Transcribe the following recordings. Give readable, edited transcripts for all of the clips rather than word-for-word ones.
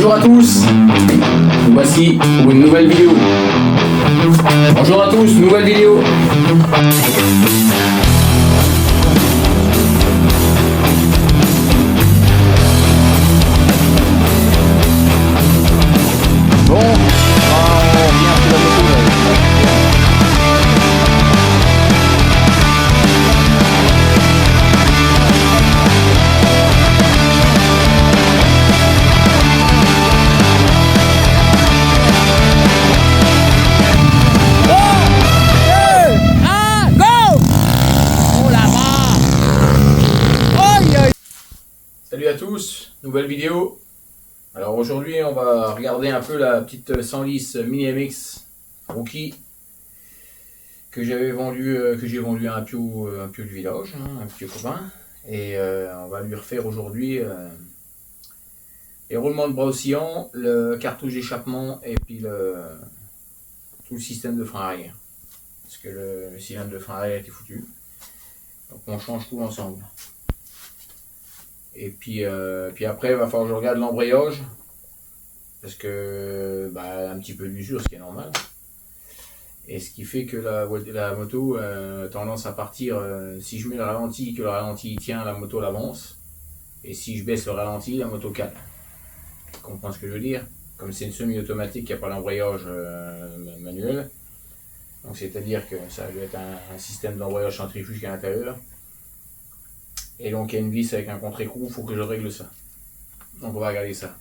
Bonjour à tous, nous voici pour une nouvelle vidéo. Bonjour à tous, nouvelle vidéo. Bon, on revient sur la moto. Salut à tous, nouvelle vidéo. Alors aujourd'hui on va regarder un peu la petite 110 Mini MX Rookie que j'ai vendu à un pieu du village, un pieu copain, et on va lui refaire aujourd'hui les roulements de bras oscillants, le cartouche d'échappement et puis tout le système de frein arrière, parce que le cylindre de frein arrière était foutu, donc on change tout ensemble. Et puis après, il va falloir que je regarde l'embrayage, parce que un petit peu d'usure, ce qui est normal. Et ce qui fait que la moto a tendance à partir, si je mets le ralenti, que le ralenti tient, la moto l'avance. Et si je baisse le ralenti, la moto cale. Tu comprends ce que je veux dire? Comme c'est une semi-automatique, il n'y a pas l'embrayage manuel. Donc c'est-à-dire que ça doit être un système d'embrayage centrifuge qui est à l'intérieur. Et donc il y a une vis avec un contre-écrou, il faut que je règle ça. Donc on va regarder ça.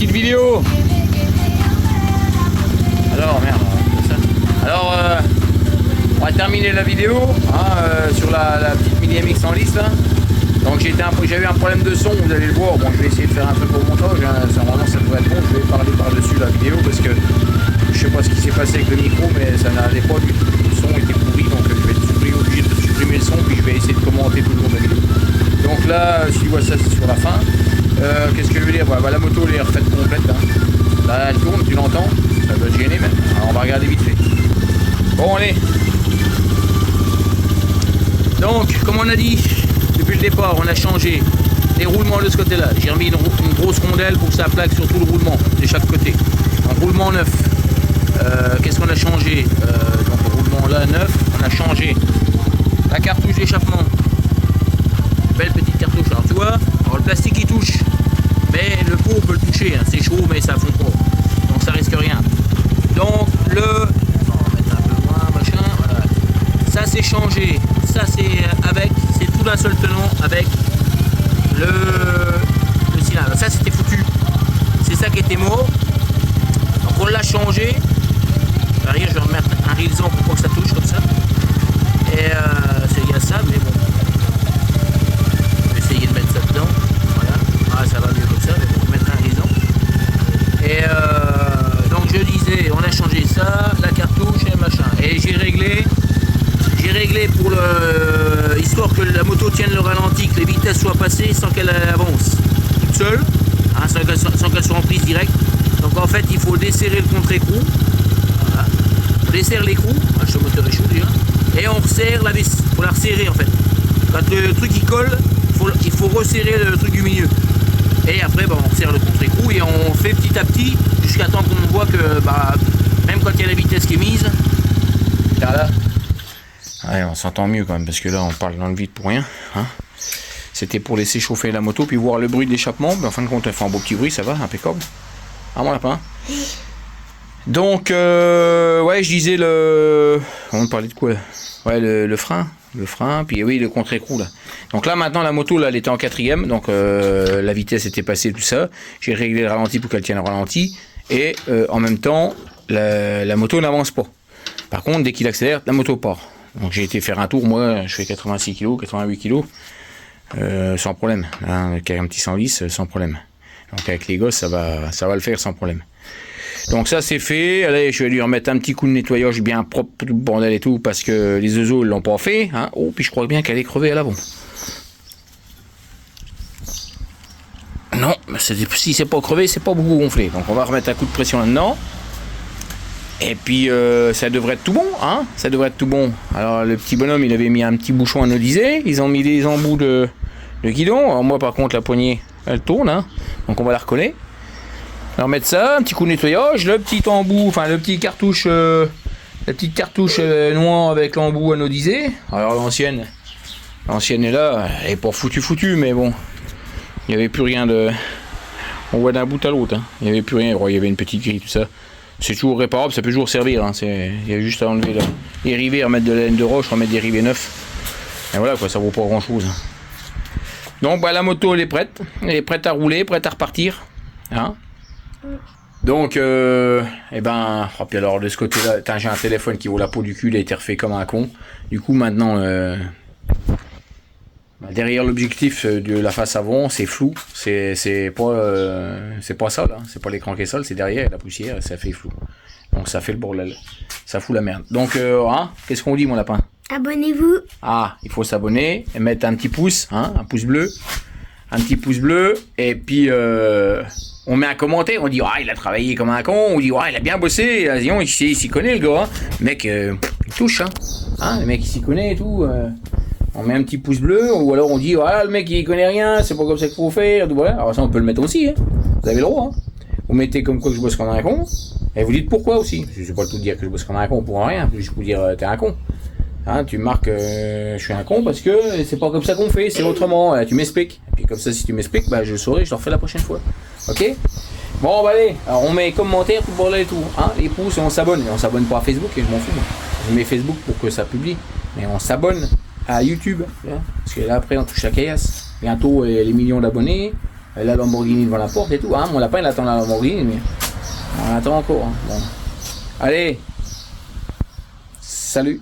petite vidéo. Alors, merde, ça. Alors, on va terminer la vidéo sur la petite Mini MX en lice là. Donc j'ai eu un problème de son, vous allez le voir. Bon, je vais essayer de faire un peu pour montage. Normalement, ça devrait être bon. Je vais parler par-dessus la vidéo parce que je sais pas ce qui s'est passé avec le micro, mais ça n'allait pas du tout. Le son était pourri, donc je vais être obligé de supprimer le son, puis je vais essayer de commenter tout le long de la vidéo. Donc là, si tu vois ça, c'est sur la fin. Qu'est-ce que je veux dire? La moto elle est refaite complète. Là, elle tourne, tu l'entends? Ça doit te gêner même. Alors on va regarder vite fait. Bon, allez. Donc, comme on a dit, depuis le départ, on a changé les roulements de ce côté-là. J'ai remis une grosse rondelle pour que ça plaque sur tout le roulement de chaque côté. Un roulement neuf. Qu'est-ce qu'on a changé? Donc le roulement là neuf, on a changé la cartouche d'échappement. Belle petite cartouche. Alors tu vois, alors, le plastique il touche, mais le pot peut le toucher. Hein. C'est chaud, mais ça fond pas. Donc ça risque rien. Donc on va mettre un peu moins, machin. Voilà. Ça c'est changé. Ça c'est tout d'un seul tenant avec le cylindre. Ça c'était foutu. C'est ça qui était mort. Donc on l'a changé. Derrière je vais remettre un résistant pour pas que ça touche comme ça. Et il y a ça, mais bon. Je vais essayer de mettre ça dedans. Voilà. Ah, ça va mieux comme ça, mais bon, mettre un résistant. Et donc je disais, on a changé ça, la cartouche et machin. Et j'ai réglé pour histoire que la moto tienne le ralenti, que les vitesses soient passées sans qu'elle avance toute seule, hein, sans qu'elle soit en prise directe. Donc en fait il faut desserrer le contre-écrou. Voilà. On desserre l'écrou, le moteur est chaud déjà, et on resserre la vis. Il faut la resserrer en fait. Quand le truc il colle, il faut resserrer le truc du milieu. Et après on resserre le contre-écrou et on fait petit à petit jusqu'à temps qu'on voit que même quand il y a la vitesse qui est mise, là. Ouais, on s'entend mieux quand même parce que là on parle dans le vide pour rien. Hein. C'était pour laisser chauffer la moto puis voir le bruit d'échappement. Mais en fin de compte, elle fait un beau petit bruit, ça va, impeccable. Ah mon lapin. Donc, ouais, je disais on parlait de quoi là? Ouais, le frein. Le frein, puis oui, le contre-écrou là. Donc là maintenant la moto là, elle était en 4ème, donc la vitesse était passée, tout ça. J'ai réglé le ralenti pour qu'elle tienne le ralenti. Et en même temps, la moto n'avance pas. Par contre, dès qu'il accélère, la moto part. Donc j'ai été faire un tour, moi je fais 86 kg, 88 kg, sans problème, hein, avec un petit 110 sans problème. Donc avec les gosses ça va le faire sans problème. Donc ça c'est fait, allez je vais lui remettre un petit coup de nettoyage bien propre, tout le bordel et tout, parce que les oiseaux ne l'ont pas fait, hein. Oh puis je crois bien qu'elle est crevée à l'avant. Non, si c'est pas crevé, c'est pas beaucoup gonflé, donc on va remettre un coup de pression là-dedans. Et puis ça devrait être tout bon, hein. Ça devrait être tout bon. Alors le petit bonhomme, il avait mis un petit bouchon anodisé. Ils ont mis des embouts de guidon. Alors moi par contre la poignée, elle tourne, hein. Donc on va la recoller. Alors mettre ça, un petit coup de nettoyage, le petit embout, enfin le petit cartouche, la petite cartouche noire avec l'embout anodisé. Alors l'ancienne est là, elle est pas foutue, mais bon, il n'y avait plus rien de. On voit d'un bout à l'autre, hein. Il n'y avait plus rien. Il y avait une petite grille, tout ça. C'est toujours réparable, ça peut toujours servir. Hein. Il y a juste à enlever les rivets, remettre de la laine de roche, remettre des rivets neufs. Et voilà quoi, ça vaut pas grand chose. Donc la moto elle est prête à rouler, prête à repartir. Hein. Donc, puis alors de ce côté-là, j'ai un téléphone qui vaut la peau du cul, il a été refait comme un con. Du coup maintenant, derrière l'objectif de la face avant, c'est flou, c'est pas ça là, c'est pas l'écran qui est sale, c'est derrière la poussière, ça fait flou. Donc ça fait le bordel, ça fout la merde. Donc qu'est-ce qu'on dit mon lapin? Abonnez-vous. Ah, il faut s'abonner et mettre un petit pouce, hein, un pouce bleu, et puis on met un commentaire, on dit il a travaillé comme un con, on dit il a bien bossé, il s'y connaît le gars, hein. Le mec il touche, hein, le mec il s'y connaît et tout. On met un petit pouce bleu, ou alors on dit voilà le mec il connaît rien, c'est pas comme ça qu'il faut faire, voilà. Alors ça on peut le mettre aussi, hein. Vous avez le droit, hein. Vous mettez comme quoi que je bosse comme un con, et vous dites pourquoi aussi. Je sais pas tout dire que je bosse comme un con pour rien, juste vous dire t'es un con. Hein, tu marques je suis un con parce que c'est pas comme ça qu'on fait, c'est autrement, tu m'expliques. Et puis comme ça si tu m'expliques, je le saurai, je le refais la prochaine fois. Ok? Bon allez, alors on met commentaires, tout le bordel et tout, hein, les pouces et on s'abonne. Et on s'abonne pas à Facebook et je m'en fous moi. Je mets Facebook pour que ça publie, mais on s'abonne à YouTube, hein, parce que là après on touche la caillasse. Bientôt les millions d'abonnés, Et la Lamborghini devant la porte et tout. Hein. Mon lapin il attend la Lamborghini, mais on attend encore. Hein. Bon. Allez, salut.